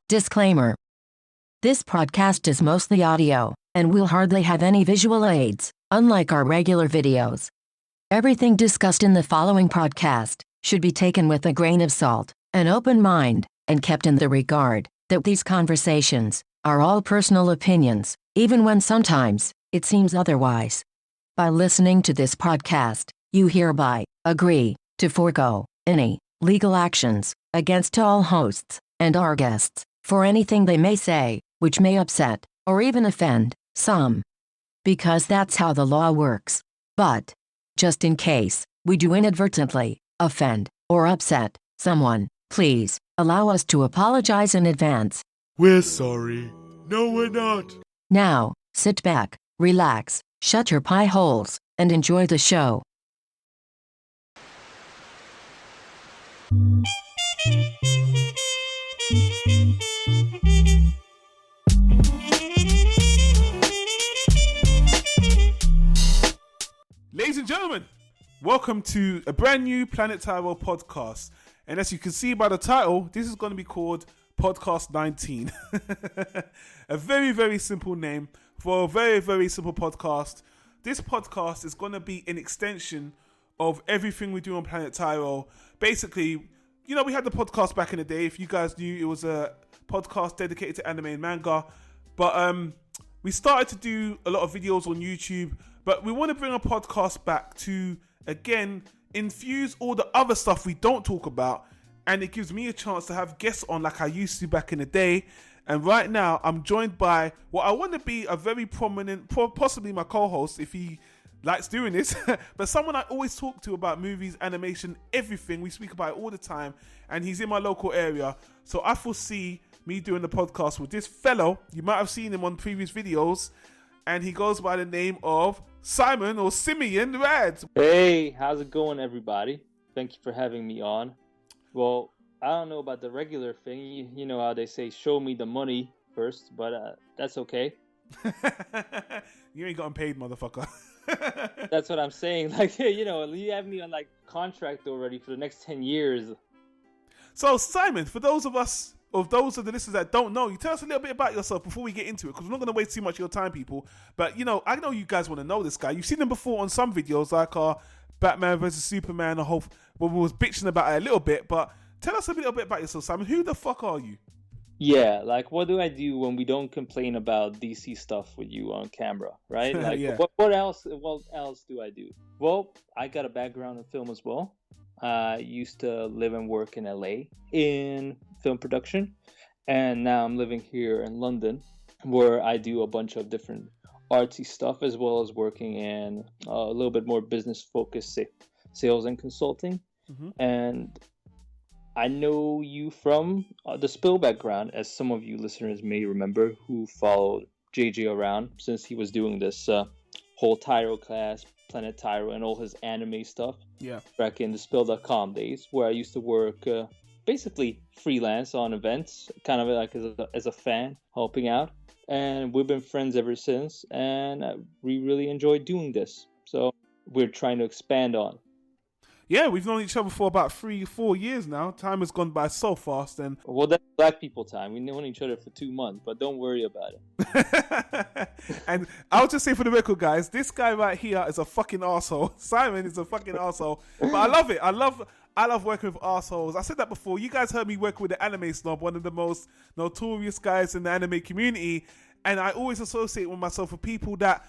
Disclaimer. This podcast is mostly audio, and will hardly have any visual aids, unlike our regular videos. Everything discussed in the following podcast should be taken with a grain of salt, an open mind, and kept in the regard that these conversations are all personal opinions, even when sometimes it seems otherwise. By listening to this podcast, you hereby agree to forego any legal actions against all hosts and our guests for anything they may say, which may upset or even offend some. Because that's how the law works. But, just in case we do inadvertently offend or upset someone, please allow us to apologize in advance. We're sorry. No, we're not. Now, sit back, relax, shut your pie holes, and enjoy the show. Ladies and gentlemen, welcome to a brand new Planet Tyro podcast. And as you can see by the title, this is going to be called PODCAST19. A very, very simple name for a very, very simple podcast. This podcast is going to be an extension of everything we do on Planet Tyro. Basically, you know, we had the podcast back in the day. If you guys knew, it was a podcast dedicated to anime and manga. But we started to do a lot of videos on YouTube. But we want to bring a podcast back to, again, infuse all the other stuff we don't talk about. And it gives me a chance to have guests on like I used to back in the day. And right now, I'm joined by what I want to be a very prominent, possibly my co-host if he likes doing this, but someone I always talk to about movies, animation, everything. We speak about it all the time. And he's in my local area. So I foresee me doing the podcast with this fellow. You might have seen him on previous videos. And he goes by the name of Simon or Simeon Rad. Hey, how's it going, everybody? Thank you for having me on. Well, I don't know about the regular thing. You know how they say, show me the money first, but that's okay. You ain't gotten paid, motherfucker. That's what I'm saying. Like, you know, you have me on like contract already for the next 10 years. So, Simon, for those of the listeners that don't know, you tell us a little bit about yourself before we get into it, because we're not going to waste too much of your time, people. But, you know, I know you guys want to know this guy. You've seen him before on some videos, like our Batman vs. Superman, where we was bitching about it a little bit. But tell us a little bit about yourself, Simon. Who the fuck are you? Yeah, like, what do I do when we don't complain about DC stuff with you on camera, right? Like, Yeah. what else do I do? Well, I got a background in film as well. I used to live and work in LA in film production, and now I'm living here in London, where I do a bunch of different artsy stuff, as well as working in a little bit more business-focused sales and consulting. Mm-hmm. And I know you from the Spill background, as some of you listeners may remember, who followed JJ around since he was doing this whole Tyro class, Planet Tyro, and all his anime stuff. Yeah. Back in the Spill.com days, where I used to work basically freelance on events, kind of like as a fan, helping out. And we've been friends ever since, and we really enjoy doing this. So we're trying to expand on. Yeah, we've known each other for about 3-4 years now. Time has gone by so fast. And well, that's black people time. We've known each other for 2 months, but don't worry about it. And I'll just say for the record, guys, this guy right here is a fucking arsehole. Simon is a fucking arsehole. But I love it. I love working with arseholes. I said that before. You guys heard me work with the Anime Snob, one of the most notorious guys in the anime community. And I always associate with myself with people that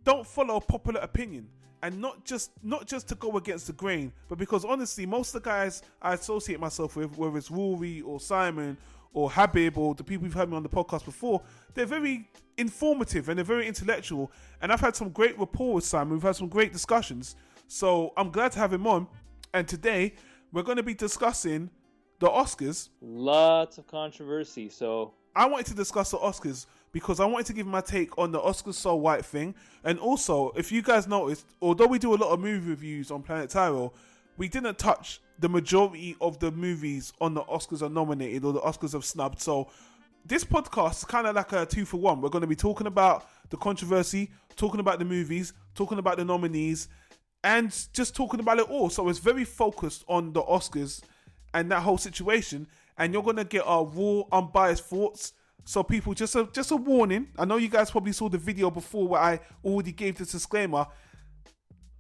don't follow popular opinion. And not just to go against the grain, but because honestly, most of the guys I associate myself with, whether it's Rory or Simon or Habib or the people who've heard me on the podcast before, they're very informative and they're very intellectual. And I've had some great rapport with Simon. We've had some great discussions. So I'm glad to have him on. And today we're going to be discussing the Oscars. Lots of controversy. So I wanted to discuss the Oscars because I wanted to give my take on the Oscars so white thing. And also, if you guys noticed, although we do a lot of movie reviews on Planet Tyro, we didn't touch the majority of the movies on the Oscars are nominated or the Oscars have snubbed. So this podcast is kind of like a 2-for-1. We're going to be talking about the controversy, talking about the movies, talking about the nominees, and just talking about it all. So it's very focused on the Oscars and that whole situation. and you're gonna get our raw, unbiased thoughts. So people, just a warning. I know you guys probably saw the video before where I already gave this disclaimer.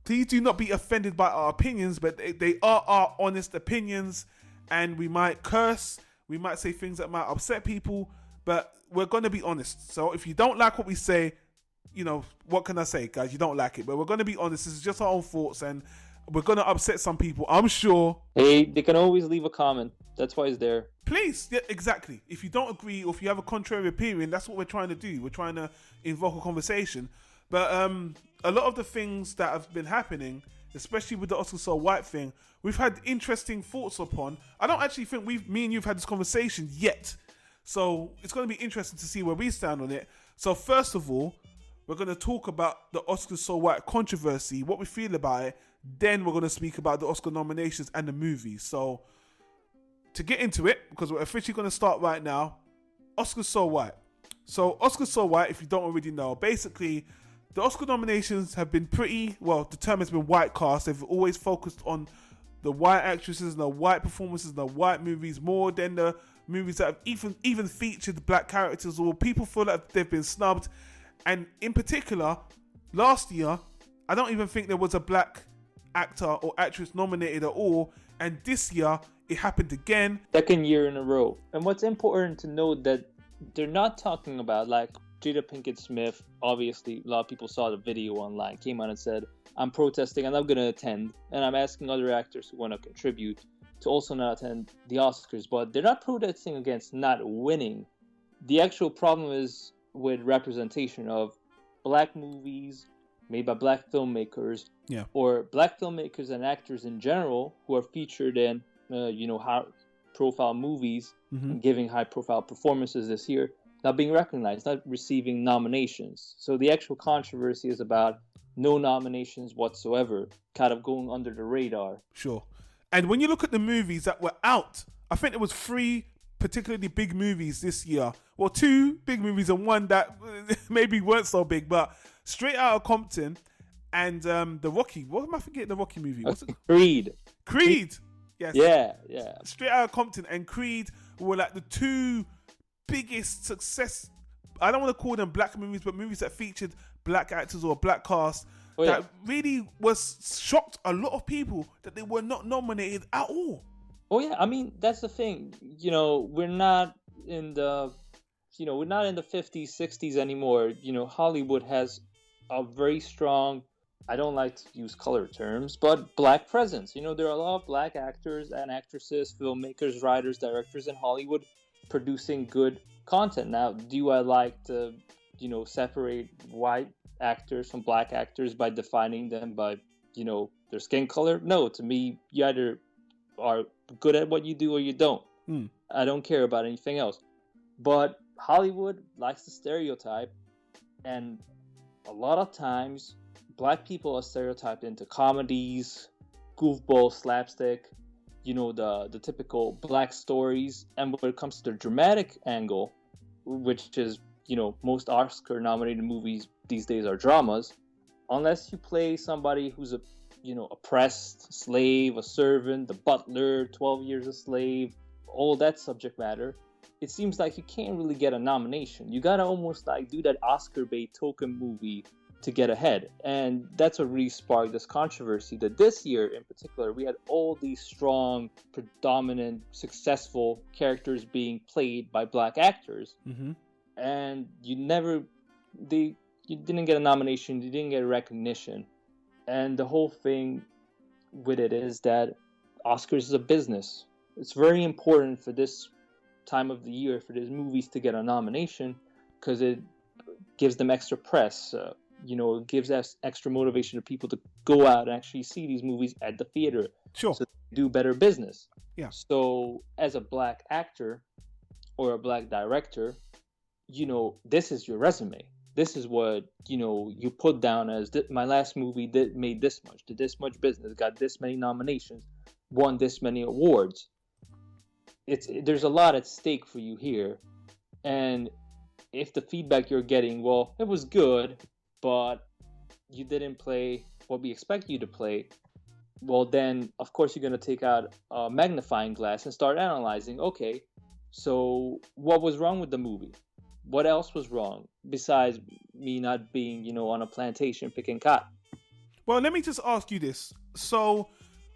Please do not be offended by our opinions, but they are our honest opinions, and we might curse, we might say things that might upset people, but we're gonna be honest. So if you don't like what we say, you know, what can I say, guys? You don't like it, but we're gonna be honest. This is just our own thoughts, and we're gonna upset some people, I'm sure. Hey, they can always leave a comment. That's why it's there. Please, yeah, exactly. If you don't agree or if you have a contrary opinion, that's what we're trying to do. We're trying to invoke a conversation. But a lot of the things that have been happening, especially with the Oscar So White thing, we've had interesting thoughts upon. I don't actually think me and you've had this conversation yet. So it's going to be interesting to see where we stand on it. So first of all, we're going to talk about the Oscar So White controversy, what we feel about it. Then we're going to speak about the Oscar nominations and the movies. So to get into it, because we're officially going to start right now, Oscar So White. So Oscar So White, if you don't already know, basically the Oscar nominations have been the term has been white cast. They've always focused on the white actresses and the white performances and the white movies more than the movies that have even featured black characters, or people feel like they've been snubbed. And in particular, last year, I don't even think there was a black actor or actress nominated at all. And this year, it happened again. Second year in a row. And what's important to note that they're not talking about, like, Jada Pinkett Smith, obviously, a lot of people saw the video online, came out and said, I'm protesting and I'm going to attend. And I'm asking other actors who want to contribute to also not attend the Oscars. But they're not protesting against not winning. The actual problem is with representation of black movies made by black filmmakers, or black filmmakers and actors in general who are featured in, high-profile movies, and giving high-profile performances this year, not being recognized, not receiving nominations. So the actual controversy is about no nominations whatsoever, kind of going under the radar. Sure. And when you look at the movies that were out, I think there was 3 particularly big movies this year. Well, 2 big movies and 1 that maybe weren't so big, but Straight Outta Compton and the Rocky. What am I forgetting? The Rocky movie. What's it? Creed. Yes. Yeah. Straight Outta Compton and Creed were like the 2 biggest success. I don't want to call them black movies, but movies that featured black actors or a black cast that really was shocked a lot of people that they were not nominated at all. Oh yeah, I mean that's the thing. We're not in the 50s, 60s anymore. Hollywood has a very strong, I don't like to use color terms, but black presence. There are a lot of black actors and actresses, filmmakers, writers, directors in Hollywood producing good content. Now, do I like to, separate white actors from black actors by defining them by, their skin color? No, to me, you either are good at what you do or you don't. I don't care about anything else. But Hollywood likes to stereotype, and a lot of times black people are stereotyped into comedies, goofball, slapstick, the typical black stories. And when it comes to the dramatic angle, which is, most Oscar nominated movies these days are dramas, unless you play somebody who's a oppressed slave, a servant, the butler, 12 Years a Slave, all that subject matter, it seems like you can't really get a nomination. You gotta almost like do that Oscar bait token movie to get ahead. And that's what really sparked this controversy, that this year in particular, we had all these strong, predominant, successful characters being played by black actors. And you didn't get a nomination, you didn't get a recognition. And the whole thing with it is that Oscars is a business. It's very important for this time of the year for these movies to get a nomination because it gives them extra press. It gives us extra motivation to people to go out and actually see these movies at the theater. Sure. So they do better business. Yeah. So as a black actor or a black director, this is your resume. This is what, you put down as my last movie made this much, did this much business, got this many nominations, won this many awards. There's a lot at stake for you here. And if the feedback you're getting, well, it was good, but you didn't play what we expect you to play, well, then of course you're going to take out a magnifying glass and start analyzing. Okay, so what was wrong with the movie? What else was wrong besides me not being, on a plantation picking cotton? Well, let me just ask you this. So,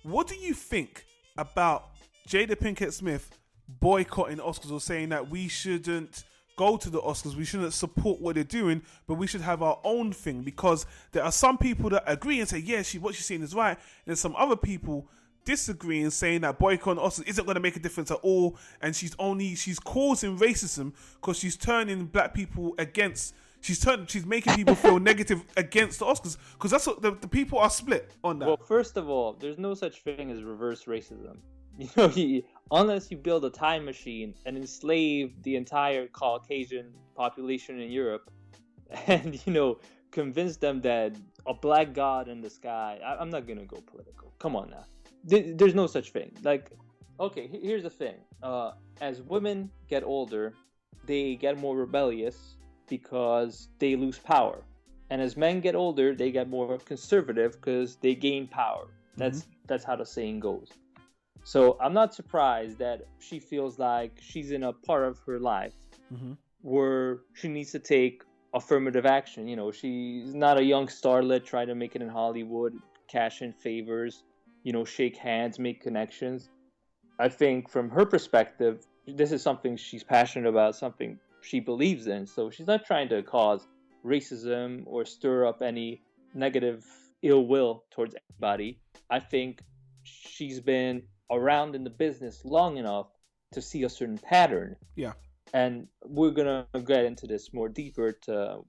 what do you think about Jada Pinkett Smith boycotting the Oscars, or saying that we shouldn't go to the Oscars, we shouldn't support what they're doing, but we should have our own thing? Because there are some people that agree and say, yeah, what she's saying is right, and there's some other people disagreeing, saying that boycotting the Oscars isn't going to make a difference at all, and she's causing racism because she's turning black people against. She's making people feel negative against the Oscars, because that's what the people are split on that. Well, first of all, there's no such thing as reverse racism. Unless you build a time machine and enslave the entire Caucasian population in Europe, and convince them that a black god in the sky. I'm not gonna go political. Come on now. There's no such thing. Like, okay, here's the thing. As women get older, they get more rebellious because they lose power, and as men get older, they get more conservative because they gain power. That's how the saying goes. So I'm not surprised that she feels like she's in a part of her life where she needs to take affirmative action. She's not a young starlet trying to make it in Hollywood, cash in favors, shake hands, make connections. I think from her perspective, this is something she's passionate about, something she believes in. So she's not trying to cause racism or stir up any negative ill will towards anybody. I think she's been around in the business long enough to see a certain pattern. Yeah. And we're gonna get into this more deeper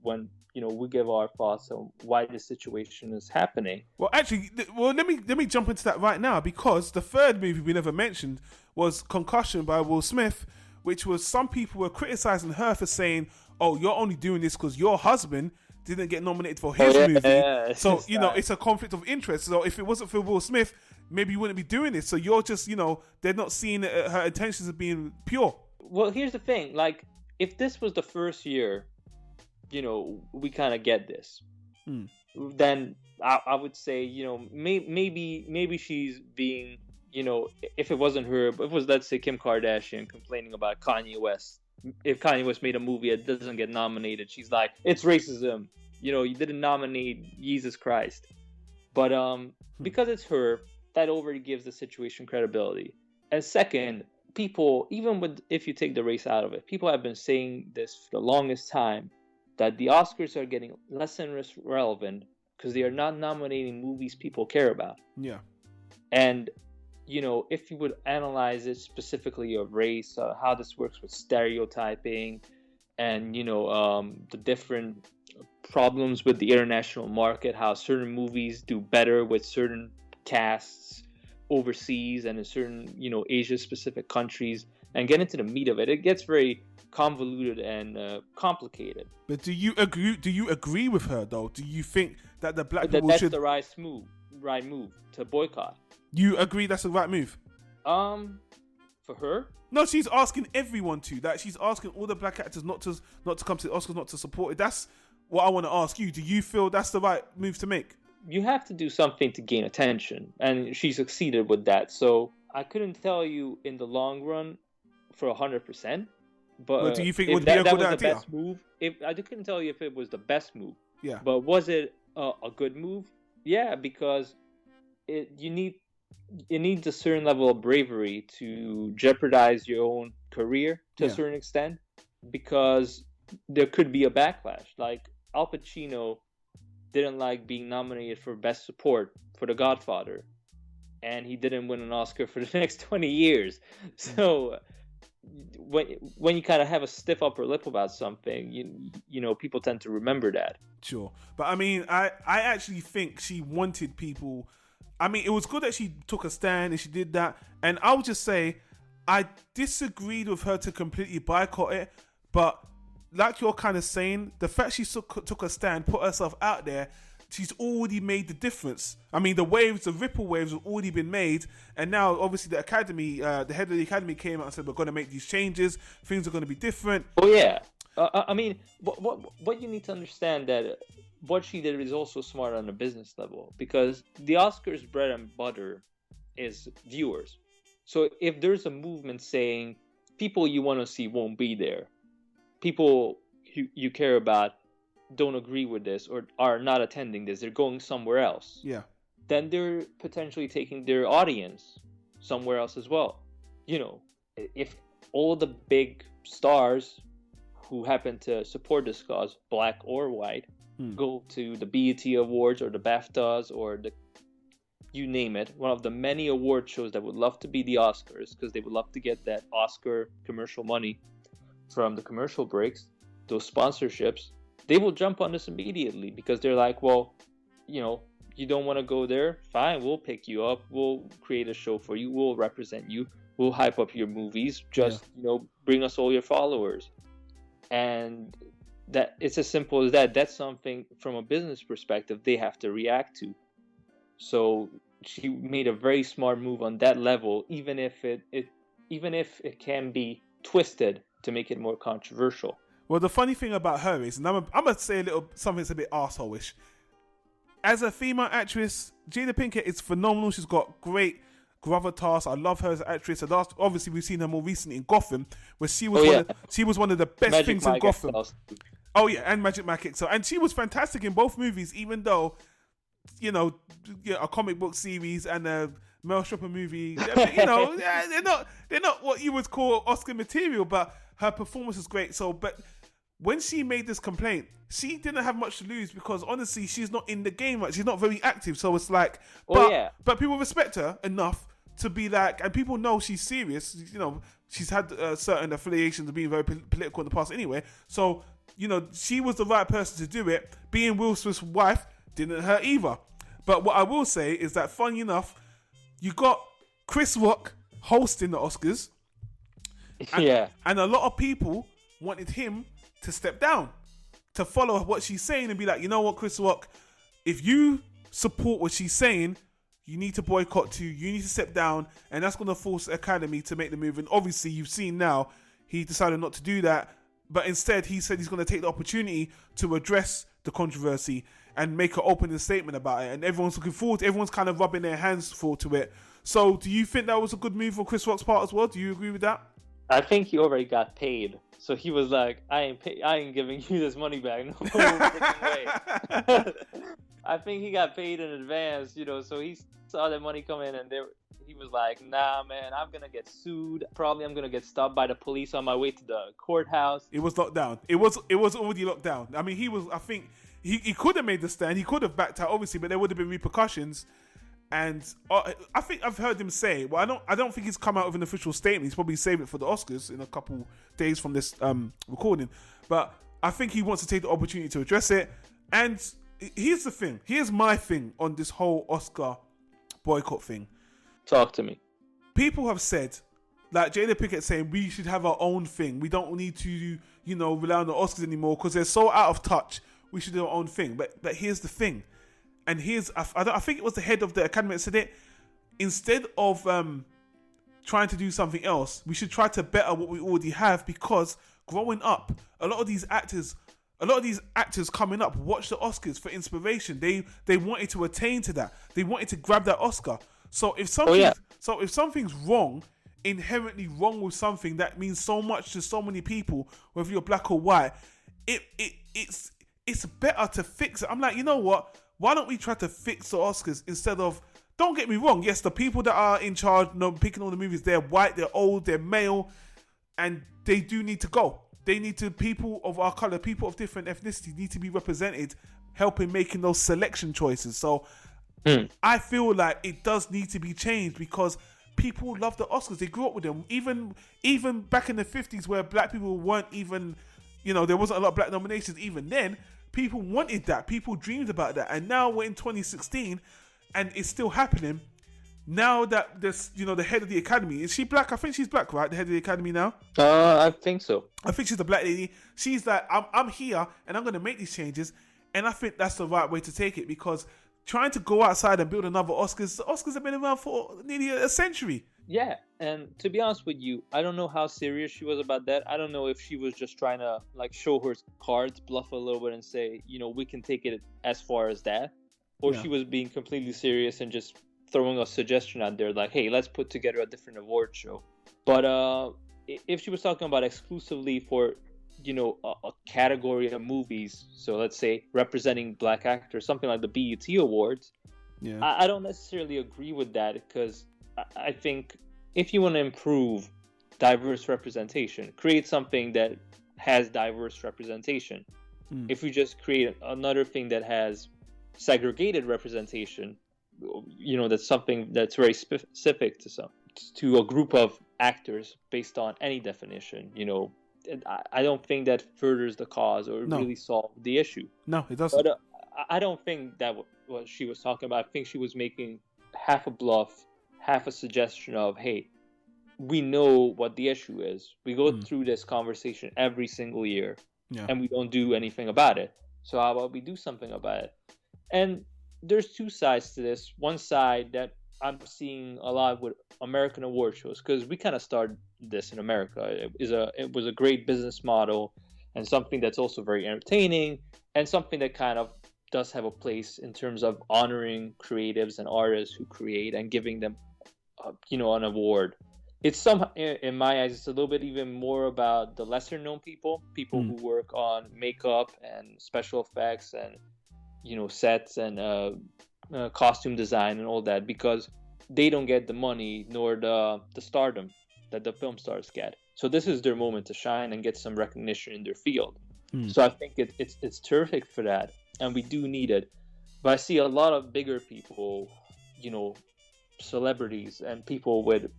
when we give our thoughts on why this situation is happening. Well, actually, let me jump into that right now, because the third movie we never mentioned was Concussion by Will Smith, which was, some people were criticizing her for saying, "Oh, you're only doing this because your husband didn't get nominated for his movie." Yeah. So it's a conflict of interest. So if it wasn't for Will Smith, maybe you wouldn't be doing this. So you're just, they're not seeing her intentions as being pure. Well, here's the thing. Like, if this was the first year, we kind of get this. Then I would say, maybe she's being, if it wasn't her, but if it was, let's say, Kim Kardashian complaining about Kanye West. If Kanye West made a movie that doesn't get nominated, she's like, it's racism. You didn't nominate Jesus Christ. But because it's her, that already gives the situation credibility. And second, people, if you take the race out of it, people have been saying this for the longest time, that the Oscars are getting less and less relevant because they are not nominating movies people care about. Yeah. And, if you would analyze it specifically of race, how this works with stereotyping and, the different problems with the international market, how certain movies do better with certain casts overseas and in certain, Asia-specific countries, and get into the meat of it, it gets very convoluted and complicated. But do you agree with her, though? Do you think that the black people that's the right move to boycott? You agree that's the right move? For her? No, she's asking everyone to. That she's asking all the black actors not to come to the Oscars, not to support it. That's what I want to ask you. Do you feel that's the right move to make? You have to do something to gain attention, and she succeeded with that. So I couldn't tell you in the long run for 100%. But do you think it would be a good idea? The best move? I couldn't tell you if it was the best move. Yeah. But was it a good move? Yeah, because you need a certain level of bravery to jeopardize your own career to a certain extent, because there could be a backlash. Like, Al Pacino didn't like being nominated for Best Support for The Godfather, and he didn't win an Oscar for the next 20 years. So when you kind of have a stiff upper lip about something, people tend to remember that. Sure. But I mean, I actually think she wanted people. I mean, it was good that she took a stand and she did that. And I would just say, I disagreed with her to completely boycott it. But like you're kind of saying, the fact she took a stand, put herself out there, she's already made the difference. I mean, the ripple waves have already been made. And now, obviously, the academy, the head of the academy came out and said, we're going to make these changes. Things are going to be different. Oh, yeah. I mean, what you need to understand that, what she did is also smart on a business level, because the Oscars' bread and butter is viewers. So if there's a movement saying people you want to see won't be there, people you care about don't agree with this or are not attending this, they're going somewhere else. Yeah. Then they're potentially taking their audience somewhere else as well. You know, if all the big stars who happen to support this cause, black or white, go to the BET Awards or the BAFTAs or the, you name it, one of the many award shows that would love to be the Oscars, because they would love to get that Oscar commercial money from the commercial breaks, those sponsorships, they will jump on this immediately, because they're like, well, you know, you don't want to go there? Fine, we'll pick you up. We'll create a show for you. We'll represent you. We'll hype up your movies. Just, you know, bring us all your followers. And that it's as simple as that. That's something from a business perspective they have to react to. So she made a very smart move on that level, even if it can be twisted to make it more controversial. Well, the funny thing about her is, and I'm gonna say a little something that's a bit arsehole-ish. As a female actress, Jada Pinkett is phenomenal. She's got great gravitas. I love her as an actress. And obviously, we've seen her more recently in Gotham, where she was one of the best Magic things Mike in Gotham. Excel. Oh yeah, and Magic Mike Excel. And she was fantastic in both movies, even though, you know, a comic book series and a Mel Shopper movie, you know, they're not what you would call Oscar material, but her performance is great. So, but when she made this complaint, she didn't have much to lose, because honestly, she's not in the game much. She's not very active. So it's like, but people respect her enough to be like, and people know she's serious. You know, she's had certain affiliations of being very political in the past anyway. So, you know, she was the right person to do it. Being Will Smith's wife didn't hurt either. But what I will say is that, funny enough, you got Chris Rock hosting the Oscars. And a lot of people wanted him to step down, to follow what she's saying and be like, you know what, Chris Rock, if you support what she's saying, you need to boycott too. You need to step down, and that's going to force the Academy to make the move. And obviously, you've seen now, he decided not to do that. But instead, he said he's going to take the opportunity to address the controversy and make an opening statement about it. And everyone's looking forward to, everyone's kind of rubbing their hands forward to it. So do you think that was a good move on Chris Rock's part as well? Do you agree with that? I think he already got paid. So he was like, I ain't giving you this money back. No freaking way. I think he got paid in advance, you know, so he saw that money come in, and he was like, nah, man, I'm going to get sued. Probably I'm going to get stopped by the police on my way to the courthouse. It was locked down. It was already locked down. I mean, I think he could have made the stand. He could have backed out, obviously, but there would have been repercussions. And I think I've heard him say, well, I don't think he's come out with an official statement. He's probably saved it for the Oscars in a couple days from this recording. But I think he wants to take the opportunity to address it. And here's the thing. Here's my thing on this whole Oscar boycott thing. Talk to me. People have said, like Jada Pinkett saying, we should have our own thing. We don't need to, you know, rely on the Oscars anymore because they're so out of touch. We should do our own thing. But here's the thing. And I think it was the head of the Academy that said it. Instead of trying to do something else, we should try to better what we already have, because growing up, a lot of these actors coming up watch the Oscars for inspiration. They wanted to attain to that. They wanted to grab that Oscar. So if something's wrong, inherently wrong with something that means so much to so many people, whether you're black or white, it's better to fix it. I'm like, you know what? Why don't we try to fix the Oscars instead of... Don't get me wrong. Yes, the people that are in charge, picking all the movies, they're white, they're old, they're male, and they do need to go. They need to... People of our color, people of different ethnicities need to be represented, helping making those selection choices. So I feel like it does need to be changed, because people love the Oscars. They grew up with them. Even back in the 50s, where black people weren't even... You know, there wasn't a lot of black nominations even then. People wanted that. People dreamed about that. And now we're in 2016 and it's still happening. Now that there's, you know, the head of the Academy, is she black? I think she's black, right? The head of the Academy now? I think so. I think she's a black lady. She's like, I'm here and I'm going to make these changes. And I think that's the right way to take it, because trying to go outside and build another Oscars, the Oscars have been around for nearly a century. Yeah, and to be honest with you, I don't know how serious she was about that. I don't know if she was just trying to like show her cards, bluff a little bit, and say, we can take it as far as that, or Yeah. she was being completely serious and just throwing a suggestion out there, like, "Hey, let's put together a different award show." But if she was talking about exclusively for, a category of movies, so let's say representing black actors, something like the BET Awards, Yeah. I don't necessarily agree with that, because I think if you want to improve diverse representation, create something that has diverse representation. If we just create another thing that has segregated representation, that's something that's very specific to a group of actors based on any definition. I don't think that furthers the cause or No. really solves the issue. No, it doesn't. But I don't think that what she was talking about. I think she was making half a bluff, half a suggestion of, hey, we know what the issue is. We go through this conversation every single year, and we don't do anything about it. So how about we do something about it? And there's two sides to this. One side that I'm seeing a lot with American award shows, because we kind of started this in America. It was a great business model, and something that's also very entertaining, and something that kind of does have a place in terms of honoring creatives and artists who create and giving them, an award. It's in my eyes, it's a little bit even more about the lesser known people who work on makeup and special effects and, sets and costume design and all that, because they don't get the money nor the stardom that the film stars get. So this is their moment to shine and get some recognition in their field. So I think it's terrific for that, and we do need it. But I see a lot of bigger people, celebrities and people with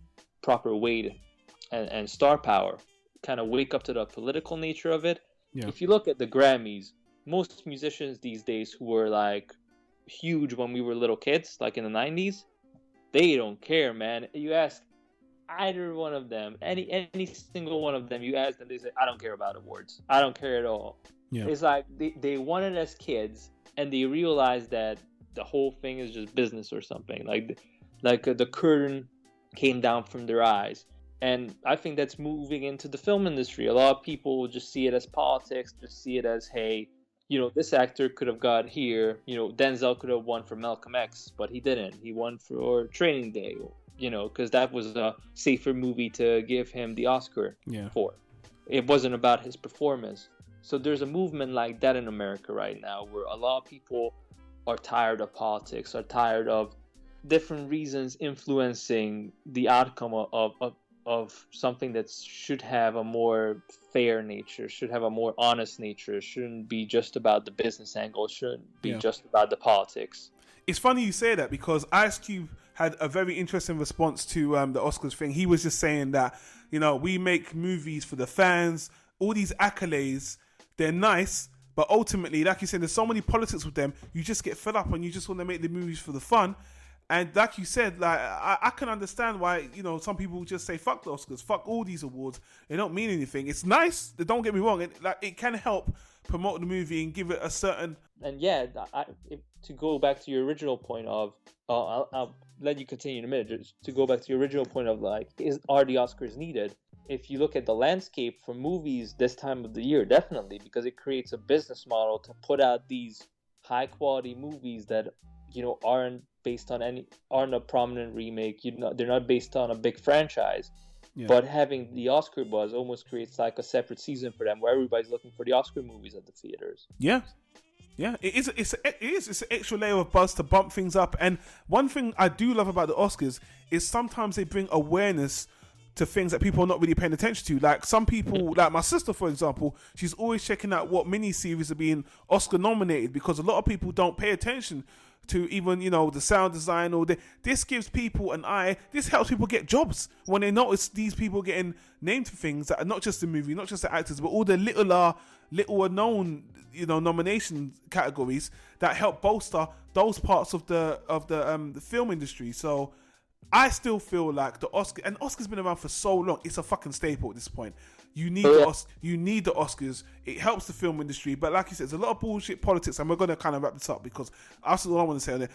proper weight and star power kind of wake up to the political nature of it. Yeah. If you look at the Grammys, most musicians these days who were like huge when we were little kids, like in the 90s, they don't care, man. You ask either one of them, any single one of them, you ask them, they say, I don't care about awards. I don't care at all. Yeah. It's like they won it as kids, and they realized that the whole thing is just business or something. Like the curtain came down from their eyes. And I think that's moving into the film industry. A lot of people just see it as politics, just see it as, hey, this actor could have got here. Denzel could have won for Malcolm X, but he didn't. He won for Training Day, because that was a safer movie to give him the Oscar for. It wasn't about his performance. So there's a movement like that in America right now, where a lot of people are tired of politics, are tired of different reasons influencing the outcome of something that should have a more fair nature, should have a more honest nature, shouldn't be just about the business angle, shouldn't be just about the politics. It's funny you say that, because Ice Cube had a very interesting response to the Oscars thing. He was just saying that, we make movies for the fans, all these accolades, they're nice, but ultimately, like you said, there's so many politics with them, you just get fed up and you just want to make the movies for the fun. And like you said, like I can understand why, some people just say, fuck the Oscars, fuck all these awards. They don't mean anything. It's nice. Don't get me wrong. It can help promote the movie and give it a certain... And to go back to your original point of... I'll let you continue in a minute. Just to go back to your original point of, like, are the Oscars needed? If you look at the landscape for movies this time of the year, definitely, because it creates a business model to put out these high-quality movies that, aren't based on aren't a prominent remake. They're not based on a big franchise. Yeah. But having the Oscar buzz almost creates like a separate season for them, where everybody's looking for the Oscar movies at the theaters. Yeah, it is. It's an extra layer of buzz to bump things up. And one thing I do love about the Oscars is sometimes they bring awareness to things that people are not really paying attention to. Like some people, like my sister, for example, she's always checking out what miniseries are being Oscar nominated, because a lot of people don't pay attention to even, the sound design or this gives people an eye. This helps people get jobs when they notice these people getting named for things that are not just the movie, not just the actors, but all the littler known, nomination categories that help bolster those parts of the film industry. So I still feel like the Oscar's been around for so long, it's a fucking staple at this point. You need the Oscars. It helps the film industry, but like you said, there's a lot of bullshit politics, and we're going to kind of wrap this up because that's all I want to say on it.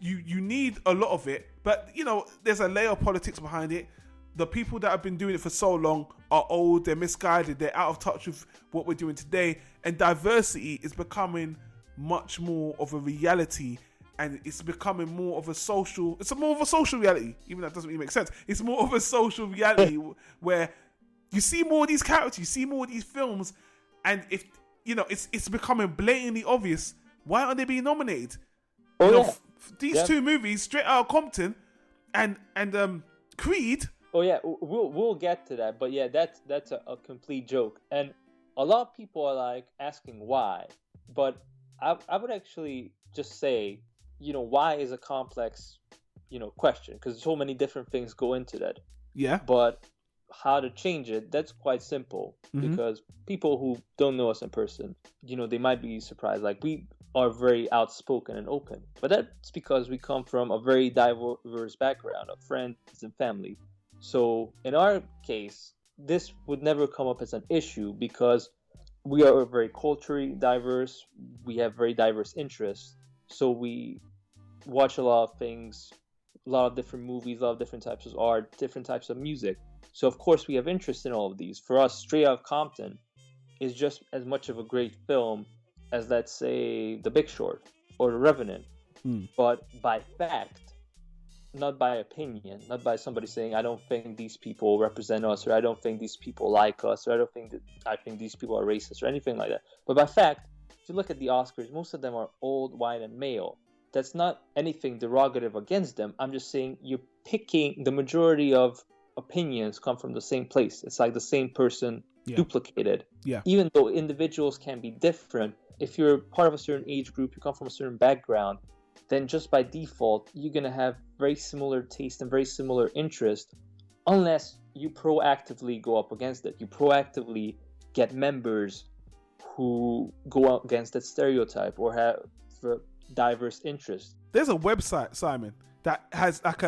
You need a lot of it, but you know there's a layer of politics behind it. The people that have been doing it for so long are old, they're misguided, they're out of touch with what we're doing today, and diversity is becoming much more of a reality, and it's becoming more of a social. It's more of a social reality, even though that doesn't really make sense. It's more of a social reality where you see more of these characters, you see more of these films, and if you know, it's becoming blatantly obvious. Why aren't they being nominated? These two movies, Straight Outta Compton and Creed. Oh yeah, we'll get to that, but yeah, that's a complete joke, and a lot of people are like asking why, but I would actually just say, you know, why is a complex, you know, question, because so many different things go into that. Yeah. But how to change it, that's quite simple, because people who don't know us in person, you know, they might be surprised. Like, we are very outspoken and open, but that's because we come from a very diverse background of friends and family. So in our case, this would never come up as an issue because we are very culturally diverse. We have very diverse interests. So we watch a lot of things, a lot of different movies, a lot of different types of art, different types of music. So of course we have interest in all of these. For us, Straight Outta Compton is just as much of a great film as, let's say, The Big Short or The Revenant. But by fact, not by opinion, not by somebody saying, I don't think these people represent us, or I don't think these people like us, or I think these people are racist, or anything like that. But by fact, if you look at the Oscars, most of them are old, white, and male. That's not anything derogative against them. I'm just saying you're picking, the majority of opinions come from the same place. It's like the same person duplicated. Yeah. Even though individuals can be different, if you're part of a certain age group, you come from a certain background, then just by default, you're going to have very similar taste and very similar interest, unless you proactively go up against it. You proactively get members who go up against that stereotype or have diverse interests. There's a website, Simon, that has like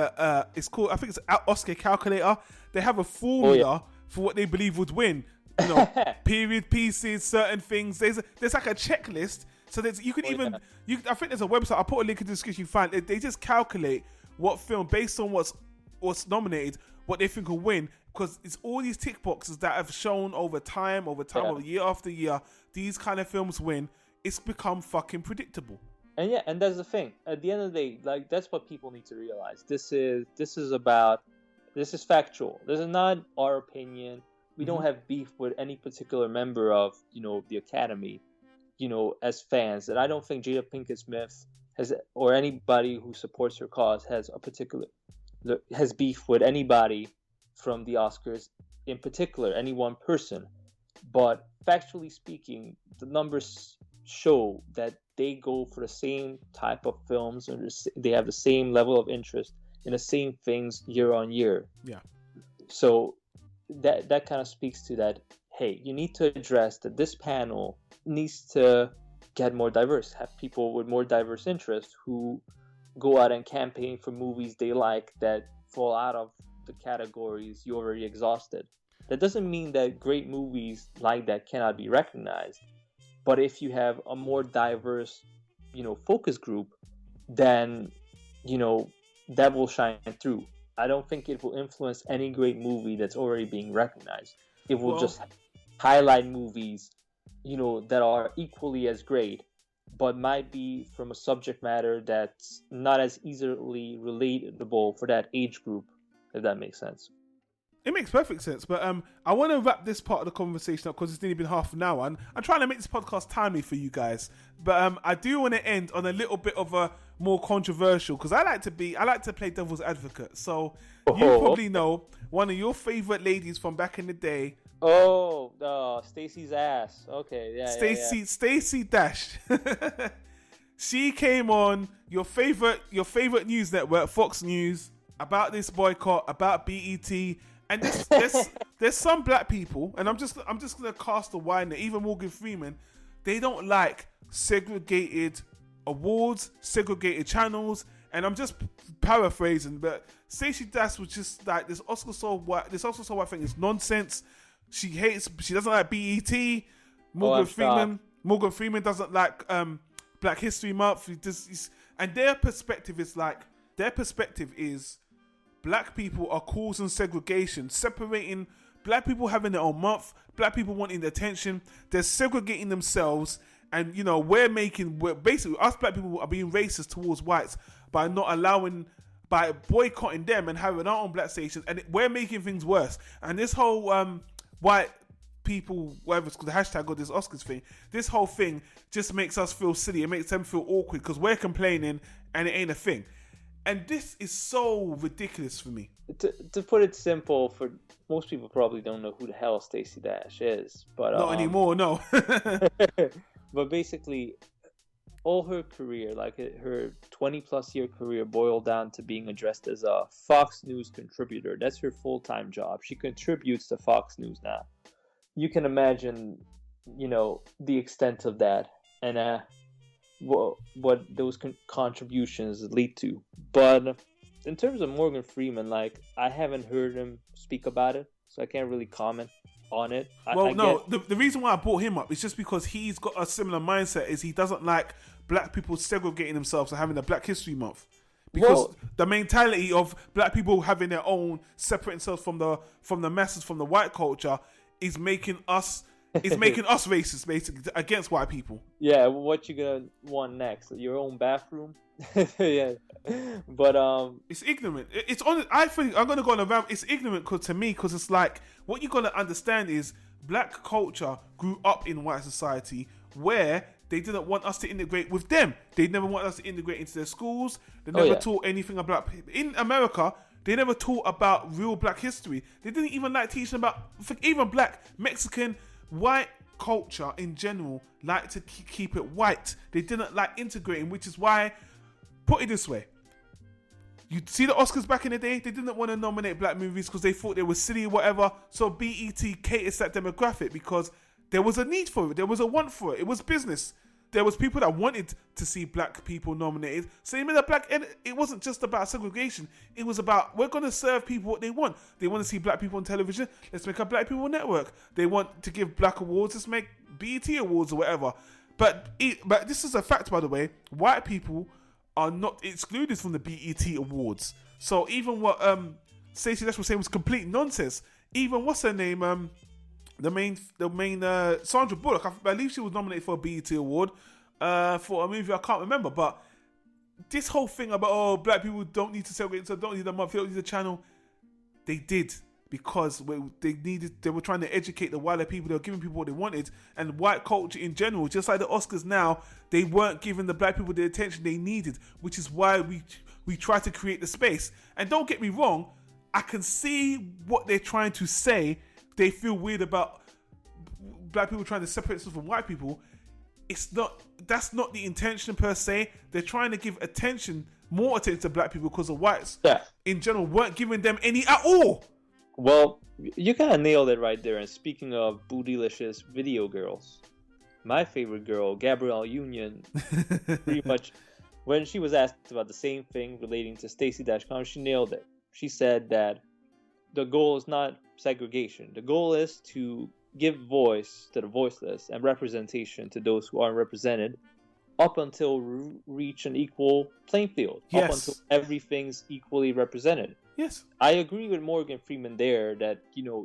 it's called, I think it's Oscar Calculator. They have a formula for what they believe would win. You know, period pieces, certain things. There's like a checklist. So you can I think there's a website. I'll put a link in the description. You find they just calculate what film based on what's nominated, what they think will win, because it's all these tick boxes that have shown over time, over year after year, these kind of films win. It's become fucking predictable. And that's the thing. At the end of the day, like, that's what people need to realize. This is factual. This is not our opinion. We don't have beef with any particular member of, you know, the Academy, you know, as fans. And I don't think Jada Pinkett Smith has, or anybody who supports her cause has beef with anybody from the Oscars in particular, any one person. But factually speaking, the numbers show that they go for the same type of films, and they have the same level of interest in the same things year on year. Yeah. So that kind of speaks to that. Hey, you need to address that this panel needs to get more diverse, have people with more diverse interests who go out and campaign for movies they like that fall out of the categories you already exhausted. That doesn't mean that great movies like that cannot be recognized. But if you have a more diverse, you know, focus group, then, you know, that will shine through. I don't think it will influence any great movie that's already being recognized. It will just highlight movies, you know, that are equally as great, but might be from a subject matter that's not as easily relatable for that age group, if that makes sense. It makes perfect sense, but I want to wrap this part of the conversation up because it's nearly been half an hour, and I'm trying to make this podcast timely for you guys. But I do want to end on a little bit of a more controversial, because I like to play devil's advocate. So you probably know one of your favorite ladies from back in the day. Stacey's ass. Okay, yeah. Stacey Dash. She came on your favorite news network, Fox News, about this boycott, about BET. And there's some black people, and I'm just gonna cast a wide net. Even Morgan Freeman, they don't like segregated awards, segregated channels, and I'm just paraphrasing. But Stacey Dash was just like, this Oscar so white thing is nonsense. She doesn't like BET. Morgan Freeman doesn't like Black History Month. And their perspective is black people are causing segregation, separating black people having their own month, black people wanting the attention. They're segregating themselves, and we're basically us black people are being racist towards whites by boycotting them and having our own black stations, and we're making things worse. And this whole white people, whatever it's called, the hashtag or this Oscars thing, this whole thing just makes us feel silly. It makes them feel awkward because we're complaining and it ain't a thing. And this is so ridiculous for me. To put it simple, for most people probably don't know who the hell Stacey Dash is, but not anymore, no. But basically, all her career, like her 20+ year career, boiled down to being addressed as a Fox News contributor. That's her full-time job. She contributes to Fox News now. You can imagine, the extent of that, and what those contributions lead to. But in terms of Morgan Freeman, like, I haven't heard him speak about it, so I can't really comment on it. The reason why I brought him up is just because he's got a similar mindset. Is he doesn't like black people segregating themselves and having a Black History Month, because the mentality of black people having their own, separating themselves from the masses, from the white culture, is making us racist, basically, against white people. Yeah, what you gonna want next? Your own bathroom? Yeah, but it's ignorant. It's on. I think I'm gonna go on a rant. It's ignorant because it's like, what you gotta understand is black culture grew up in white society where they didn't want us to integrate with them. They never want us to integrate into their schools. They never taught anything about. In America, they never taught about real black history. They didn't even like teaching about even black, Mexican, white culture in general. Like to keep it white. They didn't like integrating, which is why, put it this way, you see the Oscars back in the day, they didn't want to nominate black movies because they thought they were silly or whatever. So BET caters that demographic because there was a need for it. There was a want for it. It was business. There was people that wanted to see black people nominated. So they made it wasn't just about segregation. It was about, we're going to serve people what they want. They want to see black people on television. Let's make a black people network. They want to give black awards. Let's make BET awards or whatever. But this is a fact, by the way. White people are not excluded from the BET awards. So even what Stacey Dash was saying was complete nonsense. Even what's her name? The main Sandra Bullock, I believe she was nominated for a BET award for a movie I can't remember. But this whole thing about black people don't need to segregate, so don't need a month, don't need a channel. They did, because they were trying to educate the white people. They were giving people what they wanted, and white culture in general, just like the Oscars now, they weren't giving the black people the attention they needed, which is why we try to create the space. And don't get me wrong, I can see what they're trying to say. They feel weird about black people trying to separate themselves from white people. That's not the intention per se. They're trying to give more attention to black people because the whites in general weren't giving them any at all. Well, you kind of nailed it right there. And speaking of bootylicious video girls, my favorite girl, Gabrielle Union, pretty much, when she was asked about the same thing relating to Stacey Dash, she nailed it. She said that the goal is not segregation. The goal is to give voice to the voiceless and representation to those who aren't represented, up until reach an equal playing field. Yes. Up until everything's equally represented. Yes. I agree with Morgan Freeman there that,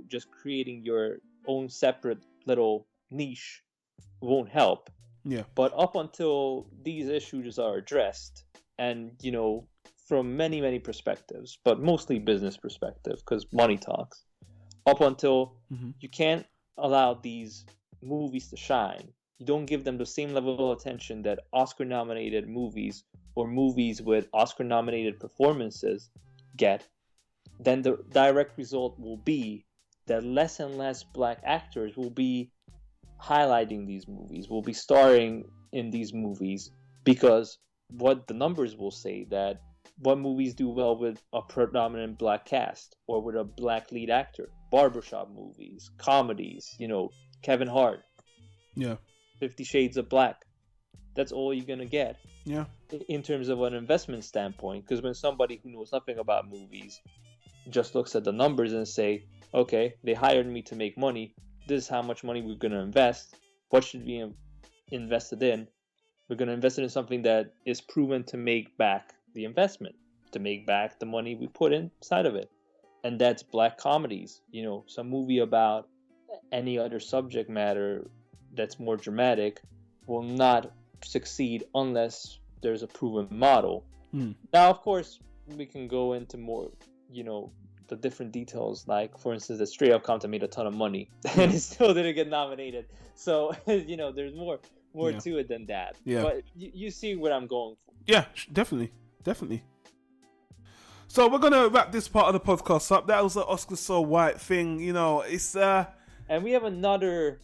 just creating your own separate little niche won't help. Yeah. But up until these issues are addressed, and, from many, many perspectives, but mostly business perspective, because money talks, up until you can't allow these movies to shine, you don't give them the same level of attention that Oscar-nominated movies or movies with Oscar-nominated performances get, then the direct result will be that less and less black actors will be highlighting these movies, will be starring in these movies, because what the numbers will say that what movies do well with a predominant black cast or with a black lead actor? Barbershop movies, comedies, Kevin Hart. Yeah. 50 Shades of Black. That's all you're going to get. Yeah. In terms of an investment standpoint, because when somebody who knows nothing about movies just looks at the numbers and say, okay, they hired me to make money. This is how much money we're going to invest. What should be invested in? We're going to invest it in something that is proven to make back the investment, to make back the money we put inside of it. And that's black comedies. You know, some movie about any other subject matter that's more dramatic will not succeed unless there's a proven model. Now, of course, we can go into more, you know, the different details. Like, for instance, the Straight Up Compton made a ton of money and it still didn't get nominated. So, you know, there's more to it than that. Yeah. But you see what I'm going for. Yeah, definitely. So we're going to wrap this part of the podcast up. That was the Oscar So White thing. You know, it's... And we have another...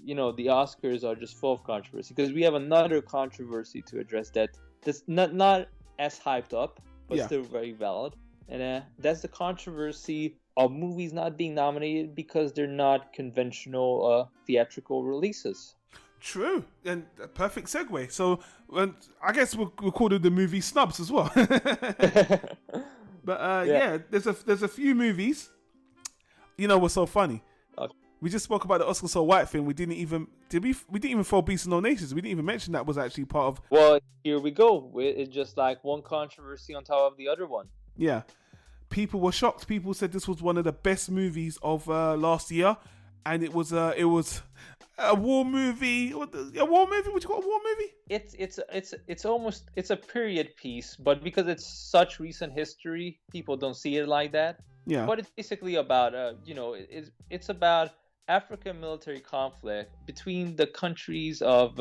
you know, the Oscars are just full of controversy because we have another controversy to address that's not as hyped up, but still very valid. And that's the controversy of movies not being nominated because they're not conventional theatrical releases. True, and a perfect segue. So, I guess we'll call it the movie Snubs as well. But there's a few movies. You know what's so funny? We just spoke about the Oscar So White thing. We didn't even throw Beasts of No Nations. We didn't even mention that was actually part of. Well, here we go. It's just like one controversy on top of the other one. Yeah, people were shocked. People said this was one of the best movies of last year, and it was a war movie. A war movie? Would you call it a war movie? It's a period piece, but because it's such recent history, people don't see it like that. Yeah. But it's basically about it's about African military conflict between the countries of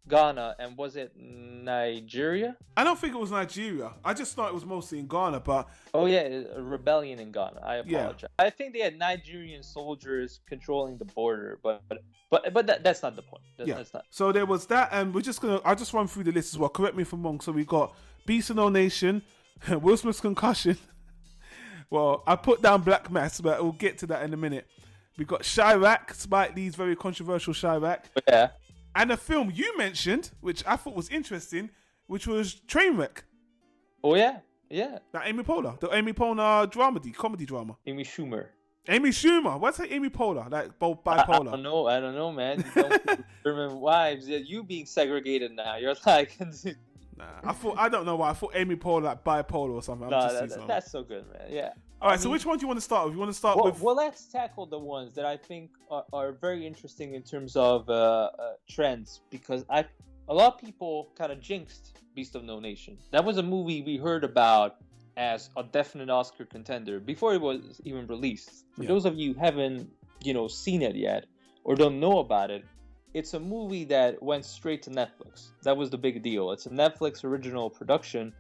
Ghana and was it Nigeria? I don't think it was Nigeria. I just thought it was mostly in Ghana, but... Oh yeah, a rebellion in Ghana. I apologize. Yeah. I think they had Nigerian soldiers controlling the border, but that's not the point. That's not. So there was that, and I'll just run through the list as well. Correct me if I'm wrong. So we got Beast of No Nation, Will Smith's Concussion. Well, I put down Black Mass, but we'll get to that in a minute. We got Chirac, Spike Lee's very controversial Chirac. Yeah. And a film you mentioned, which I thought was interesting, which was Trainwreck. Oh, yeah. Yeah. That Amy Poehler. The Amy Poehler comedy drama. Amy Schumer. Why's that Amy Poehler? Like both bipolar. I don't know, man. You don't German wives. You being segregated now. You're like... I don't know why. I thought Amy Poehler like bipolar or something. That's so good, man. Yeah. All right. So which one do you want to start with? You want to start with? Well, let's tackle the ones that I think are very interesting in terms of trends, because a lot of people kind of jinxed Beast of No Nation. That was a movie we heard about as a definite Oscar contender before it was even released. For those of you who haven't, seen it yet or don't know about it, it's a movie that went straight to Netflix. That was the big deal. It's a Netflix original production,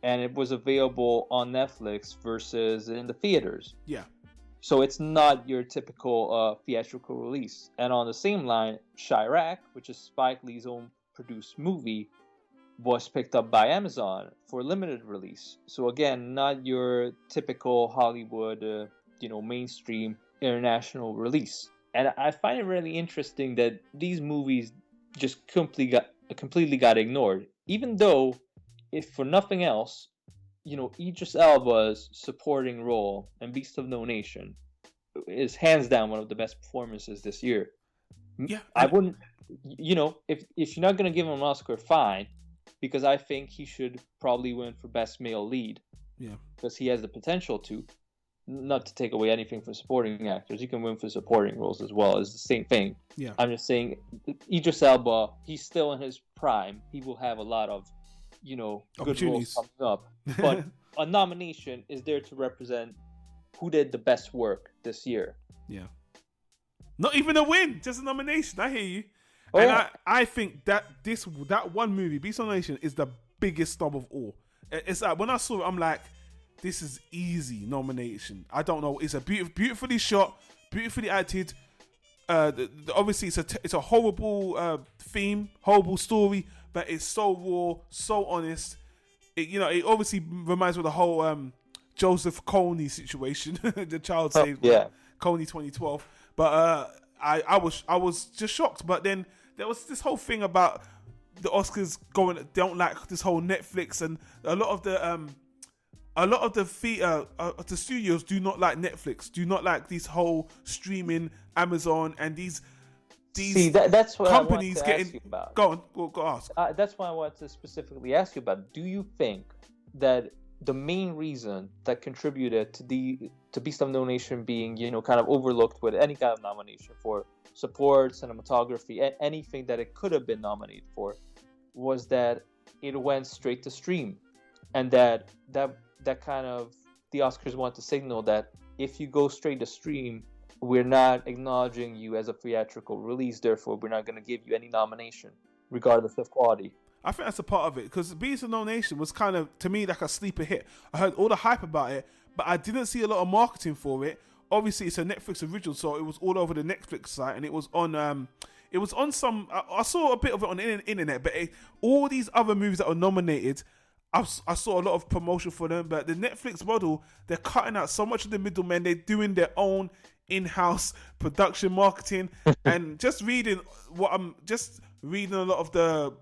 and it was available on Netflix versus in the theaters. Yeah. So it's not your typical theatrical release. And on the same line, Chirac, which is Spike Lee's own produced movie, was picked up by Amazon for limited release. So again, not your typical Hollywood, mainstream international release. And I find it really interesting that these movies just completely got ignored. Even though, if for nothing else, Idris Elba's supporting role in Beast of No Nation is hands down one of the best performances this year. Yeah, I wouldn't, if you're not gonna give him an Oscar, fine, because I think he should probably win for Best Male Lead. Yeah, because he has the potential to. Not to take away anything from supporting actors, you can win for supporting roles as well. It's the same thing. Yeah, I'm just saying, Idris Elba, he's still in his prime. He will have a lot of, good roles coming up. But a nomination is there to represent who did the best work this year. Yeah. Not even a win, just a nomination. I hear you. Oh, and yeah. I think that one movie, Beast of No Nation, is the biggest snub of all. It's like when I saw it, I'm like, this is easy nomination. I don't know. It's a beautifully shot, beautifully acted. Obviously, it's a horrible theme, horrible story, but it's so raw, so honest. It obviously reminds me of the whole Joseph Kony situation, the child saved Kony 2012. But I was just shocked. But then there was this whole thing about the Oscars don't like this whole Netflix, and a lot of the studios do not like Netflix, do not like this whole streaming Amazon and these See, that's what companies I wanted to getting. ask you about. Go on, go ask. That's why I wanted to specifically ask you about. Do you think that the main reason that contributed to Beast of No Nation being, kind of overlooked with any kind of nomination for support, cinematography, anything that it could have been nominated for, was that it went straight to stream, and that kind of the Oscars want to signal that if you go straight to stream, we're not acknowledging you as a theatrical release, therefore we're not going to give you any nomination, regardless of quality. I think that's a part of it, because Beast of No Nation was kind of, to me, like a sleeper hit. I heard all the hype about it, but I didn't see a lot of marketing for it. Obviously, it's a Netflix original, so it was all over the Netflix site, and it was on some. I saw a bit of it on the internet, but all these other movies that were nominated, I saw a lot of promotion for them. But the Netflix model, they're cutting out so much of the middlemen. They're doing their own in-house production marketing, and just reading a lot of the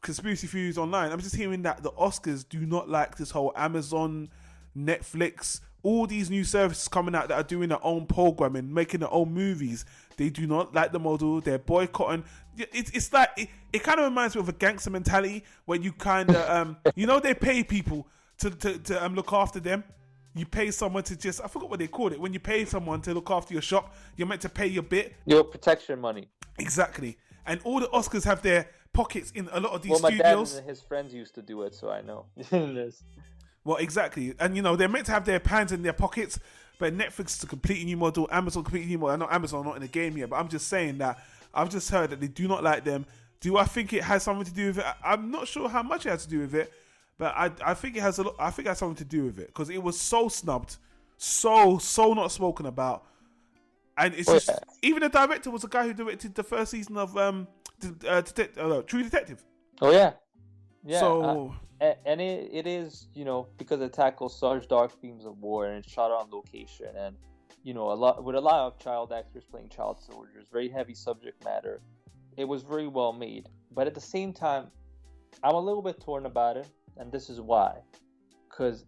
conspiracy theories online. I'm just hearing that the Oscars do not like this whole Amazon, Netflix, all these new services coming out that are doing their own programming, making their own movies. They do not like the model. They're boycotting. It's like it kind of reminds me of a gangster mentality where you kind of they pay people to look after them. You pay someone to I forgot what they called it. When you pay someone to look after your shop, you're meant to pay your bit. Your protection money. Exactly. And all the Oscars have their pockets in a lot of these studios. studios. My dad and his friends used to do it, so I know. Well, exactly. And, they're meant to have their hands in their pockets, but Netflix is a completely new model. Amazon, completely new model. I know Amazon not in the game yet, but I'm just saying that I've just heard that they do not like them. Do I think it has something to do with it? I'm not sure how much it has to do with it, but I think it has a lot. I think it has something to do with it, because it was so snubbed, so not spoken about. And it's even the director was the guy who directed the first season of True Detective. Oh yeah. So and it is, because it tackles such dark themes of war, and it's shot on location, and a lot of child actors playing child soldiers, very heavy subject matter. It was very well made, but at the same time, I'm a little bit torn about it, and this is why. Because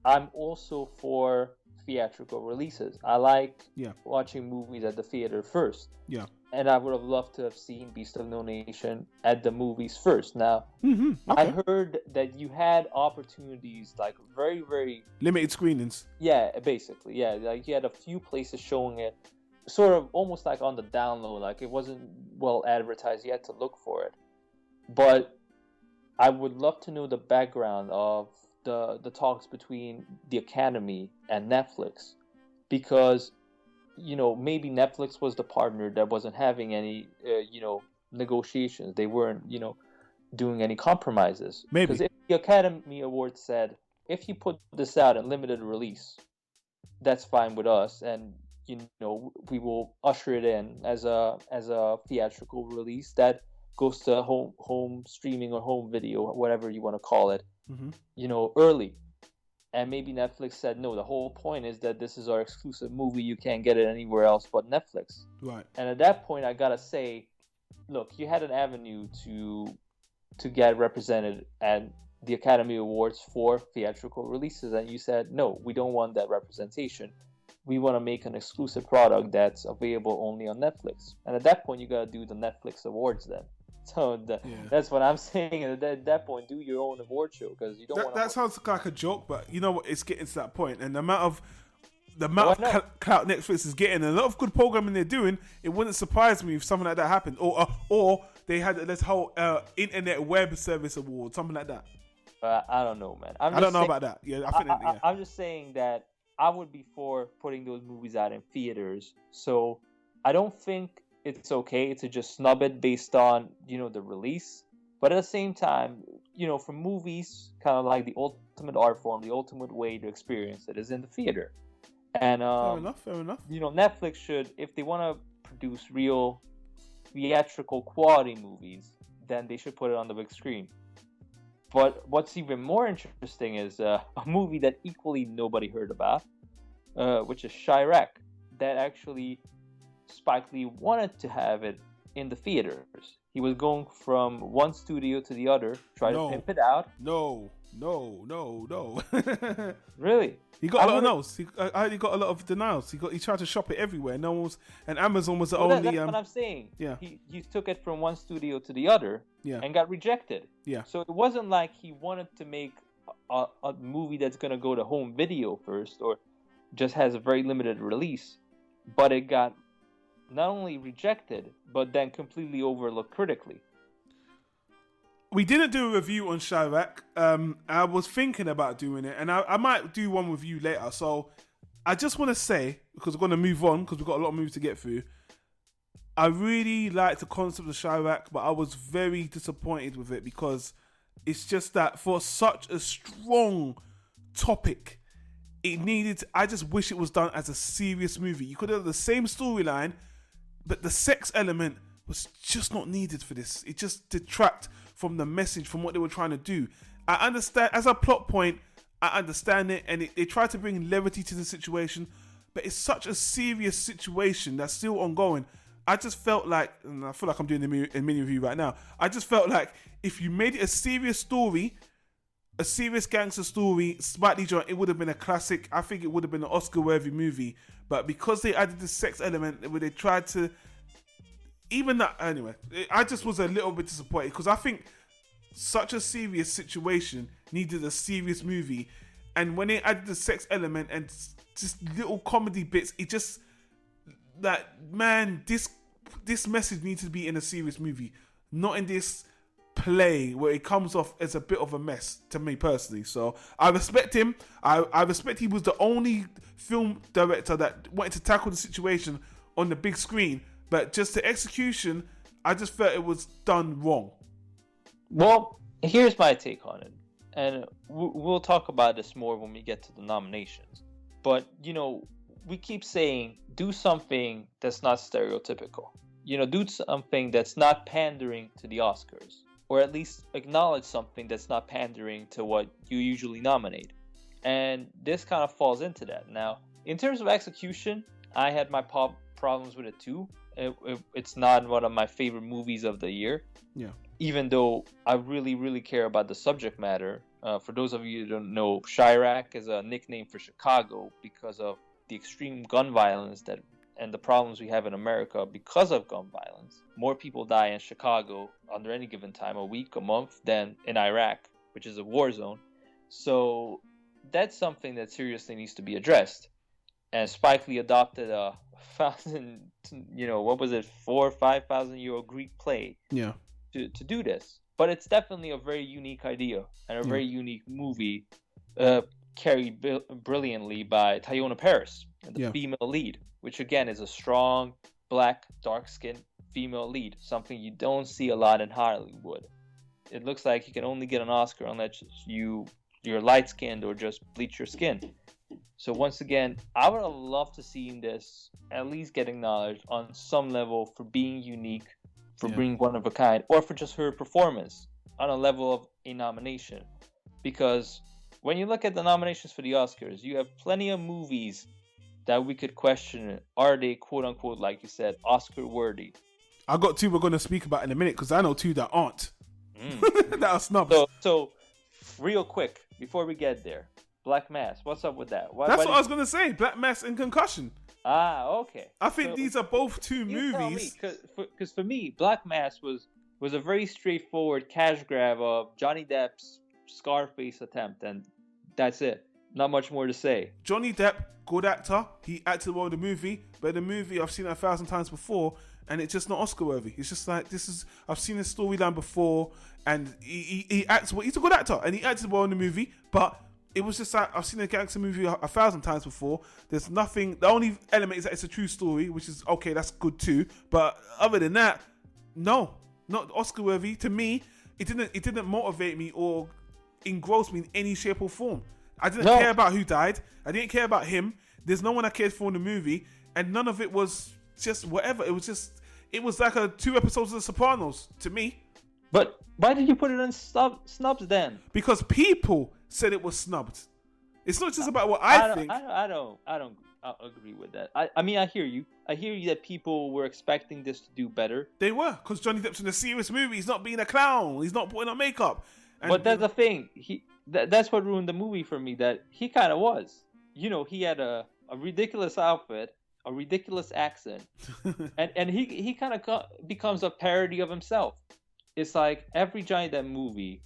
I'm also for theatrical releases. I like watching movies at the theater first. Yeah. And I would have loved to have seen Beast of No Nation at the movies first. Now, I heard that you had opportunities, like very, very... limited screenings. Yeah, basically. Yeah, like you had a few places showing it, sort of almost like on the down low. Like it wasn't well advertised. You had to look for it. But I would love to know the background of the talks between the Academy and Netflix, because maybe Netflix was the partner that wasn't having any negotiations. They weren't doing any compromises. Maybe because if the Academy Awards said, if you put this out in limited release, that's fine with us, and we will usher it in as a theatrical release that goes to home streaming or home video, whatever you want to call it, early. And maybe Netflix said, no, the whole point is that this is our exclusive movie. You can't get it anywhere else but Netflix. Right. And at that point, I gotta say, look, you had an avenue to get represented at the Academy Awards for theatrical releases, and you said, no, we don't want that representation. We want to make an exclusive product that's available only on Netflix. And at that point, you gotta do the Netflix Awards then. So that's what I'm saying. At that point, do your own award show, because you don't want to. That sounds like a joke, but you know what? It's getting to that point, and the amount of clout Netflix is getting, and a lot of good programming they're doing. It wouldn't surprise me if something like that happened, or they had this whole internet web service award, something like that. I don't know, man. I don't know about that. Yeah, I think I'm just saying that I would be for putting those movies out in theaters. So I don't think it's okay to just snub it based on, the release. But at the same time, for movies, kind of like the ultimate art form, the ultimate way to experience it is in the theater. And fair enough. Netflix should, if they want to produce real theatrical quality movies, then they should put it on the big screen. But what's even more interesting is a movie that equally nobody heard about, which is Chirac, that actually Spike Lee wanted to have it in the theaters. He was going from one studio to the other, trying to pimp it out. No. Really? He got a lot of no's. I heard he got a lot of denials. He tried to shop it everywhere. No one was, and Amazon was the only. That's what I'm saying. Yeah. He took it from one studio to the other. Yeah. And got rejected. Yeah. So it wasn't like he wanted to make a movie that's gonna go to home video first, or just has a very limited release, but it got not only rejected, but then completely overlooked critically. We didn't do a review on Chirac. I was thinking about doing it, and I might do one with you later. So I just want to say, because we're going to move on, because we've got a lot of movies to get through, I really like the concept of Chirac, but I was very disappointed with it, because it's just that for such a strong topic, it needed, I just wish it was done as a serious movie. You could have the same storyline, but the sex element was just not needed for this. It just detract from the message, from what they were trying to do. I understand, as a plot point, I understand it, and they try to bring levity to the situation, but it's such a serious situation that's still ongoing. I just felt like, and I feel like I'm doing a mini review right now, I just felt like if you made it a serious story, a serious gangster story, Spike Lee joint, it would have been a classic. I think it would have been an Oscar-worthy movie. But because they added the sex element, where they tried to, even that, anyway, I just was a little bit disappointed, because I think such a serious situation needed a serious movie. And when they added the sex element and just little comedy bits, it just, that, man, this message needs to be in a serious movie, not in this play where it comes off as a bit of a mess, to me personally. So I respect him. I respect he was the only film director that wanted to tackle the situation on the big screen, but just the execution, I just felt it was done wrong. Well, here's my take on it, and we'll talk about this more when we get to the nominations. But, we keep saying, do something that's not stereotypical. Do something that's not pandering to the Oscars, or at least acknowledge something that's not pandering to what you usually nominate. And this kind of falls into that. Now, in terms of execution, I had my problems with it too. It's not one of my favorite movies of the year. Yeah. Even though I really, really care about the subject matter. For those of you who don't know, Chirac is a nickname for Chicago because of the extreme gun violence and the problems we have in America because of gun violence. More people die in Chicago under any given time, a week, a month, than in Iraq, which is a war zone. So that's something that seriously needs to be addressed. And Spike Lee adopted a 4,000, 4,000 or 5,000 year old Greek play to do this. But it's definitely a very unique idea and a very unique movie, carried brilliantly by Teyonah Parris, the female lead, which again is a strong, black, dark-skinned female lead, something you don't see a lot in Hollywood. It looks like you can only get an Oscar unless you're light-skinned or just bleach your skin. So once again, I would have loved to see this at least get acknowledged on some level for being unique, for being one of a kind, or for just her performance on a level of a nomination. Because when you look at the nominations for the Oscars, you have plenty of movies that we could question, are they quote unquote, like you said, Oscar worthy? I got two we're going to speak about in a minute, because I know two that aren't. That are snubs. So real quick, before we get there, Black Mass, what's up with that? That's what I was going to say, Black Mass and Concussion. Ah, okay. I think these are both two movies. Because for me, Black Mass was a very straightforward cash grab of Johnny Depp's Scarface attempt, and that's it. Not much more to say. Johnny Depp, good actor. He acted well in the movie, but in the movie I've seen it 1,000 times before, and it's just not Oscar worthy. It's just like, I've seen this storyline before, and he acts well. He's a good actor, and he acted well in the movie, but it was just like, I've seen a gangster movie 1,000 times before. There's nothing, the only element is that it's a true story, which is okay, that's good too. But other than that, no, not Oscar worthy. To me, it didn't motivate me or engross me in any shape or form. I didn't care about who died. I didn't care about him. There's no one I cared for in the movie, and none of it was just whatever. It was like 2 episodes of The Sopranos to me. But why did you put it on snubs then? Because people said it was snubbed. It's not just about what I think. I don't I'll agree with that. I mean, I hear you. I hear you that people were expecting this to do better. They were, because Johnny Depp's in a serious movie. He's not being a clown. He's not putting on makeup. And but that's the thing. That's what ruined the movie for me. That he kind of was. You know, he had a ridiculous outfit, a ridiculous accent, and he kind of becomes a parody of himself. It's like every Johnny Depp movie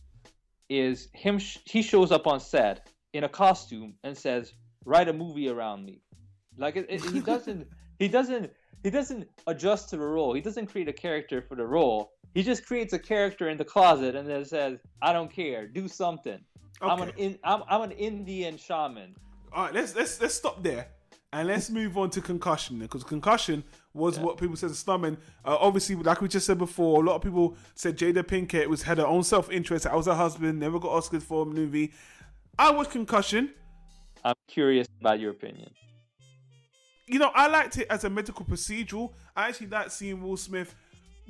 is him. He shows up on set in a costume and says, "Write a movie around me." Like he doesn't adjust to the role. He doesn't create a character for the role. He just creates a character in the closet and then says, "I don't care. Do something. Okay. I'm an Indian shaman." All right, let's stop there and let's move on to Concussion, because Concussion was what people said to Snubman. Obviously, like we just said before, a lot of people said Jada Pinkett had her own self-interest. I was her husband, never got Oscars for a movie. I watched Concussion. I'm curious about your opinion. You know, I liked it as a medical procedural. I actually liked seeing Will Smith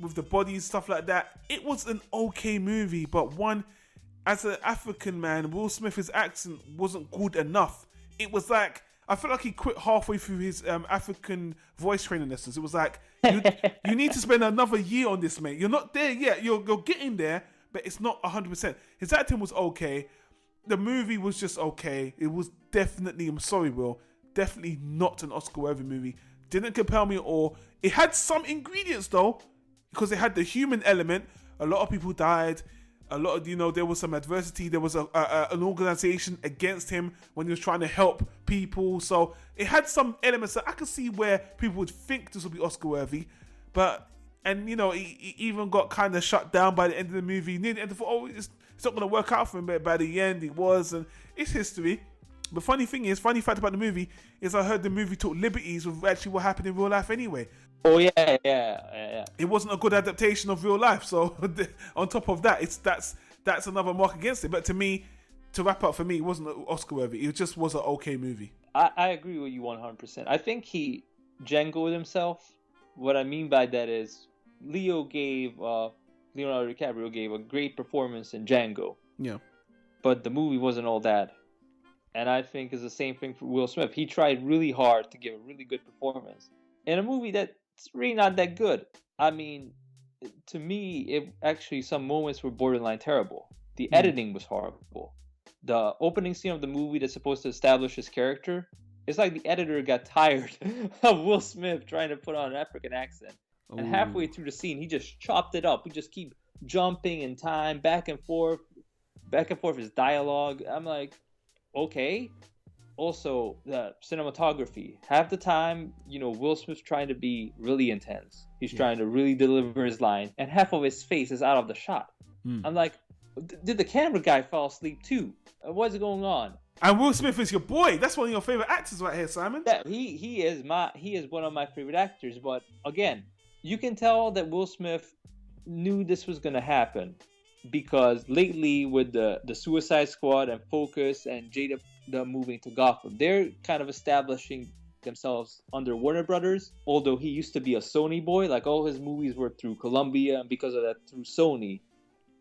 with the bodies, stuff like that. It was an okay movie, but as an African man, Will Smith's accent wasn't good enough. It was like, I felt like he quit halfway through his African voice training lessons. It was like, you need to spend another year on this, mate. You're not there yet. You're getting there, but it's not 100%. His acting was okay. The movie was just okay. It was definitely, I'm sorry, Will, definitely not an Oscar-worthy movie. Didn't compel me at all. It had some ingredients though, because it had the human element. A lot of people died. A lot of, there was some adversity. There was an organization against him when he was trying to help people. So it had some elements that I could see where people would think this would be Oscar-worthy. He even got kind of shut down by the end of the movie. Near the end, I thought, it's not going to work out for him. But by the end, it was. And it's history. The funny fact about the movie is I heard the movie took liberties with actually what happened in real life anyway. Oh yeah. It wasn't a good adaptation of real life. So on top of that, that's another mark against it. But to me, to wrap up for me, it wasn't Oscar worthy. It just was an okay movie. I agree with you 100%. I think he Django'd himself. What I mean by that is Leonardo DiCaprio gave a great performance in Django. Yeah. But the movie wasn't all that. And I think it's the same thing for Will Smith. He tried really hard to give a really good performance in a movie that's really not that good. I mean, to me, some moments were borderline terrible. The editing was horrible. The opening scene of the movie that's supposed to establish his character, it's like the editor got tired of Will Smith trying to put on an African accent. Ooh. And halfway through the scene, he just chopped it up. We just keep jumping in time, back and forth his dialogue. I'm like, okay. Also, the cinematography. Half the time, Will Smith's trying to be really intense. He's trying to really deliver his line, and half of his face is out of the shot. I'm like, did the camera guy fall asleep too? What's going on? And Will Smith is your boy. That's one of your favorite actors right here, Simon. Yeah, he is one of my favorite actors. But again, you can tell that Will Smith knew this was going to happen, because lately with the Suicide Squad and Focus and Jada moving to Gotham, they're kind of establishing themselves under Warner Brothers. Although he used to be a Sony boy, like all his movies were through Columbia, and because of that through Sony.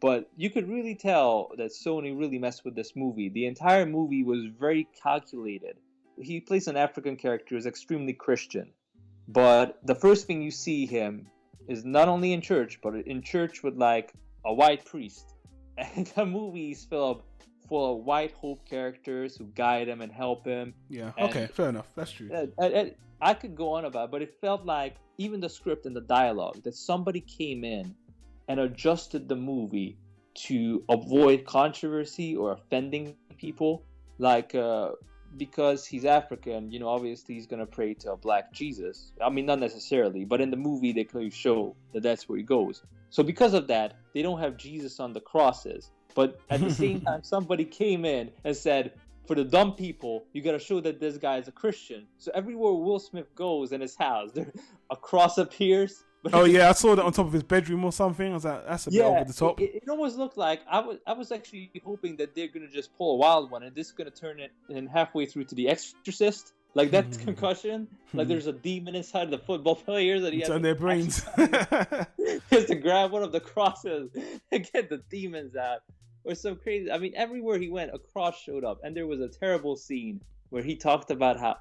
But you could really tell that Sony really messed with this movie. The entire movie was very calculated. He plays an African character who's extremely Christian. But the first thing you see him is not only in church, but in church with like a white priest. And the movie is full of white hope characters who guide him and help him. Yeah, okay, fair enough. That's true. I could go on about it, but it felt like even the script and the dialogue, that somebody came in and adjusted the movie to avoid controversy or offending people. Like, because he's African, obviously he's going to pray to a black Jesus. I mean, not necessarily, but in the movie they clearly show that that's where he goes. So because of that, they don't have Jesus on the crosses. But at the same time, somebody came in and said, for the dumb people, you got to show that this guy is a Christian. So everywhere Will Smith goes in his house, a cross appears. Oh yeah, I saw that on top of his bedroom or something. I was like, that's a bit over the top. It almost looked like I was actually hoping that they're gonna just pull a wild one, and this is gonna turn it in halfway through to The Exorcist, like that Concussion. Like there's a demon inside the football players that he has on their brains. He has to grab one of the crosses and get the demons out. Or some crazy. I mean, everywhere he went, a cross showed up, and there was a terrible scene where he talked about how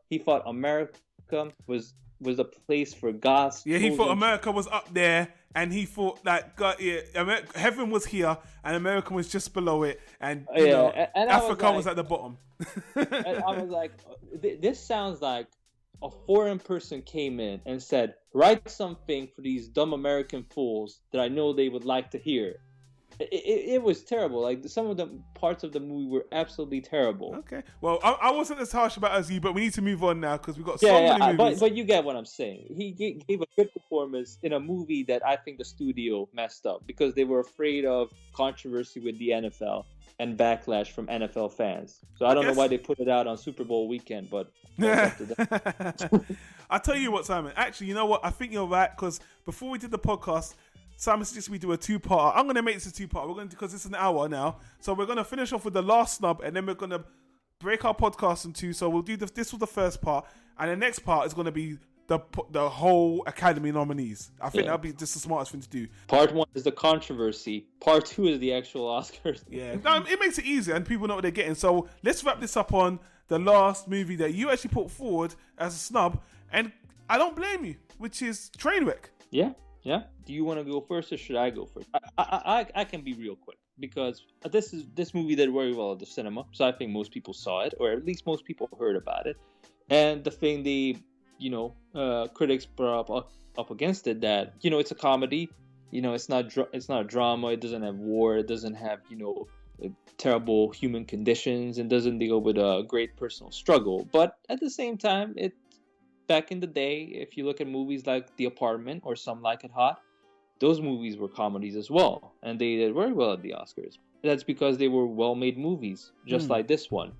he thought America was a place for God's. Yeah, he thought America was up there, and he thought that God, heaven was here, and America was just below it, and and Africa was at the bottom. And I was like, this sounds like a foreign person came in and said, write something for these dumb American fools that I know they would like to hear. It was terrible. Like, some of the parts of the movie were absolutely terrible. Okay. Well, I wasn't as harsh about it as you, but we need to move on now because we've got so many movies. But you get what I'm saying. He gave a good performance in a movie that I think the studio messed up because they were afraid of controversy with the NFL and backlash from NFL fans. So I don't know why they put it out on Super Bowl weekend, but that's up to them. I'll tell you what, Simon. Actually, you know what? I think you're right because before we did the podcast, Simon suggested we do a two-part. I'm going to make this a two-part. We're going to, because it's an hour now. So we're going to finish off with the last snub, and then we're going to break our podcast in two. So we'll do this was the first part, and the next part is going to be the whole Academy nominees. I think that'll be just the smartest thing to do. Part 1 is the controversy. Part 2 is the actual Oscars. Yeah, it makes it easier, and people know what they're getting. So let's wrap this up on the last movie that you actually put forward as a snub, and I don't blame you, which is Trainwreck. Yeah. Do you want to go first, or should I go first? I can be real quick because this movie did very well at the cinema, so I think most people saw it, or at least most people heard about it. And the thing critics brought up against it, that it's a comedy, it's not a drama, it doesn't have war, it doesn't have terrible human conditions, and doesn't deal with a great personal struggle. But at the same time, back in the day, if you look at movies like The Apartment or Some Like It Hot, those movies were comedies as well, and they did very well at the Oscars. That's because they were well-made movies, just like this one.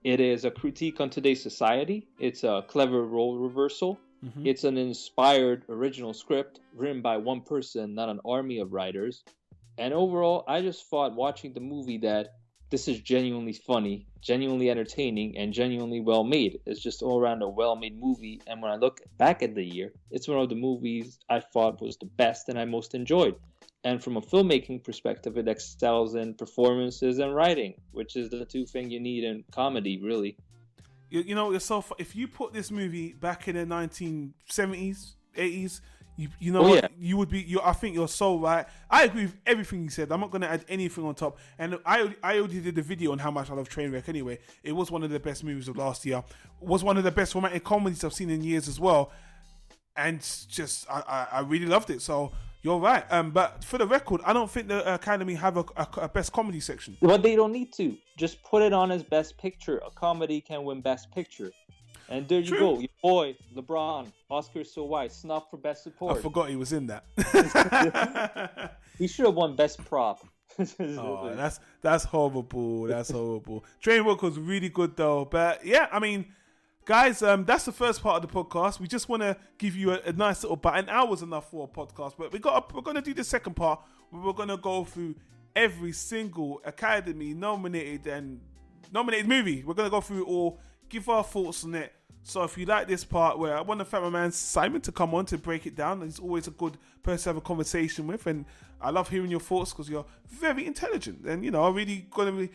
It is a critique on today's society. It's a clever role reversal. Mm-hmm. It's an inspired original script written by one person, not an army of writers. And overall, I just thought watching the movie that this is genuinely funny, genuinely entertaining, and genuinely well-made. It's just all around a well-made movie. And when I look back at the year, it's one of the movies I thought was the best and I most enjoyed. And from a filmmaking perspective, it excels in performances and writing, which is the two things you need in comedy, really. If you put this movie back in the 1970s, 80s, you would be. I think you're so right. I agree with everything you said. I'm not going to add anything on top. And I already did a video on how much I love Trainwreck. Anyway, it was one of the best movies of last year. It was one of the best romantic comedies I've seen in years as well. And just I really loved it. So you're right. But for the record, I don't think the Academy have a best comedy section. But they don't need to. Just put it on as Best Picture. A comedy can win Best Picture. And there you go, your boy, LeBron, Oscar So White, snub for Best Support. I forgot he was in that. He should have won Best Prop. Oh, that's horrible. That's horrible. Trainwreck was really good though. But yeah, I mean, guys, that's the first part of the podcast. We just want to give you a nice little bite. An hour's enough for a podcast, but we're going to do the second part where we're going to go through every single Academy nominated movie. We're going to go through it all, give our thoughts on it. So if you like this part, where I want to thank my man Simon to come on to break it down. He's always a good person to have a conversation with, and I love hearing your thoughts because you're very intelligent. And I'm really going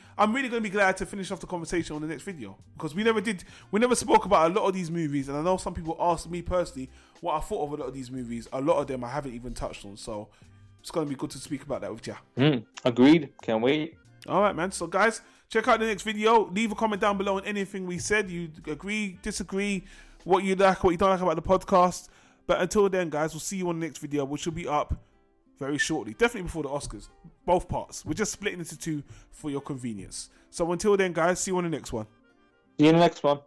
to be glad to finish off the conversation on the next video, because we never spoke about a lot of these movies, and I know some people asked me personally what I thought of a lot of these movies. A lot of them I haven't even touched on, so it's going to be good to speak about that with you. Agreed. Can't wait. All right, man. So guys, check out the next video. Leave a comment down below on anything we said. You agree, disagree, what you like, what you don't like about the podcast. But until then, guys, we'll see you on the next video, which will be up very shortly. Definitely before the Oscars. Both parts. We're just splitting into two for your convenience. So until then, guys, see you on the next one. See you in the next one.